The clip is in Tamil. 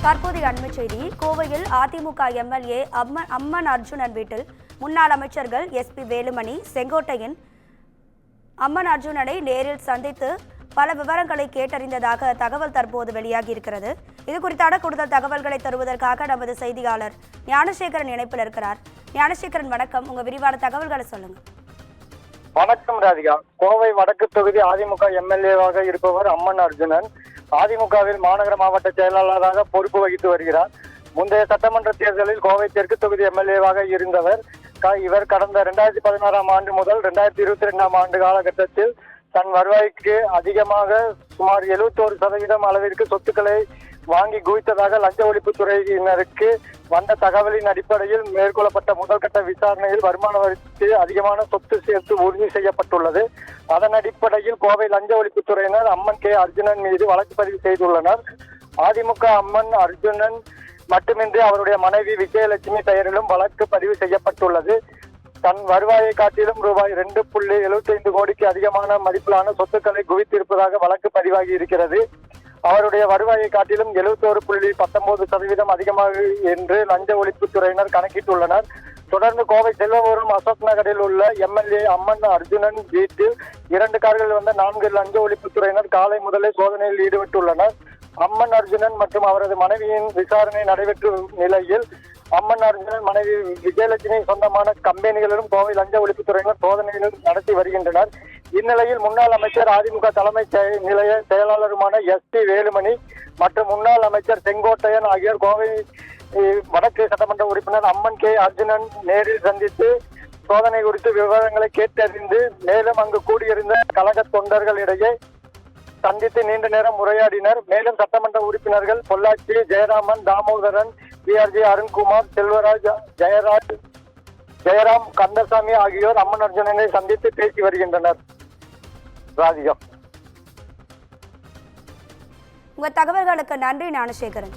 தற்போதைய அண்மை செய்தி. கோவையில் அதிமுக எம்எல்ஏ அம்மன் அர்ஜுனன் வீட்டில் முன்னாள் அமைச்சர்கள் எஸ்பி வேலுமணி, செங்கோட்டையன் அம்மன் அர்ஜுனனை நேரில் சந்தித்து பல விவரங்களை கேட்டறிந்ததாக தகவல் தற்போது வெளியாகி இருக்கிறது. இது குறித்தான கூடுதல் தகவல்களை தருவதற்காக நமது செய்தியாளர் ஞானசேகரன் இணைப்பில் இருக்கிறார். ஞானசேகரன், வணக்கம். உங்க விரிவான தகவல்களை சொல்லுங்க. வணக்கம் ராதிகா. கோவை வடக்கு தொகுதி அதிமுக எம்எல்ஏவாக இருப்பவர் அம்மன் அர்ஜுனன். அதிமுகவில் மாநகர மாவட்ட செயலாளராக பொறுப்பு வகித்து வருகிறார். முந்தைய சட்டமன்ற தேர்தலில் கோவை தெற்கு தொகுதி எம்எல்ஏவாக இருந்தவர். இவர் கடந்த 2016 ஆண்டு முதல் 2022 ஆண்டு காலகட்டத்தில் தன் வருவாய்க்கு அதிகமாக சுமார் 71% அளவிற்கு சொத்துக்களை வாங்கி குவித்ததாக லஞ்ச ஒழிப்புத்துறையினருக்கு வந்த தகவலின் அடிப்படையில் மேற்கொள்ளப்பட்ட முதல்கட்ட விசாரணையில் வருமான வரிக்கு அதிகமான சொத்து சேர்த்து உறுதி செய்யப்பட்டுள்ளது. அதன் அடிப்படையில் கோவை லஞ்ச ஒழிப்புத்துறையினர் அம்மன் அர்ஜுனன் மீது வழக்கு பதிவு செய்துள்ளனர். அதிமுக அம்மன் அர்ஜுனன் மட்டுமின்றி அவருடைய மனைவி விஜயலட்சுமி பெயரிலும் வழக்கு பதிவு செய்யப்பட்டுள்ளது. தன் வருவாயை காட்டிலும் ரூபாய் 2.75 கோடிக்கு அதிகமான மதிப்பிலான சொத்துக்களை குவித்திருப்பதாக வழக்கு பதிவாகி இருக்கிறது. அவருடைய வருவாயை காட்டிலும் 71.19% அதிகமாக என்று லஞ்ச ஒழிப்புத்துறையினர் கணக்கிட்டுள்ளனர். தொடர்ந்து கோவை செல்வபுரம் அசோக் நகரில் உள்ள எம்எல்ஏ அம்மன் அர்ஜுனன் வீட்டில் 2 கார்கள் வந்த 4 லஞ்ச ஒழிப்புத்துறையினர் காலை முதலே சோதனையில் ஈடுபட்டுள்ளனர். அம்மன் அர்ஜுனன் மற்றும் அவரது மனைவியின் விசாரணை நடைபெற்ற நிலையில் அம்மன் அர்ஜுனன் மனைவி விஜயலட்சுமி சொந்தமான கம்பெனிகளிலும் கோவை லஞ்ச ஒழிப்புத்துறையினர் சோதனைகளும் நடத்தி வருகின்றனர். இந்நிலையில் முன்னாள் அமைச்சர் அதிமுக தலைமை நிலைய செயலாளருமான எஸ்பி வேலுமணி மற்றும் முன்னாள் அமைச்சர் செங்கோட்டையன் ஆகியோர் கோவை வடக்கு சட்டமன்ற உறுப்பினர் அம்மன் அர்ஜுனன் நேரில் சந்தித்து சோதனை குறித்து விவரங்களை கேட்டறிந்து மேலும் அங்கு கூடியிருந்த கழக தொண்டர்களிடையே சந்தித்து நீண்ட நேரம் உரையாடினர். மேலும் சட்டமன்ற உறுப்பினர்கள் பொள்ளாச்சி, ஜெயராமன், தாமோதரன், பிஆர்ஜி அருண்குமார், செல்வராஜ், ஜெயராம், கந்தசாமி ஆகியோர் அம்மன் அர்ஜுனனை சந்தித்து பேசி வருகின்றனர். ராதிகா, உங்க தகவல்களுக்கு நன்றி ஞானசேகரன்.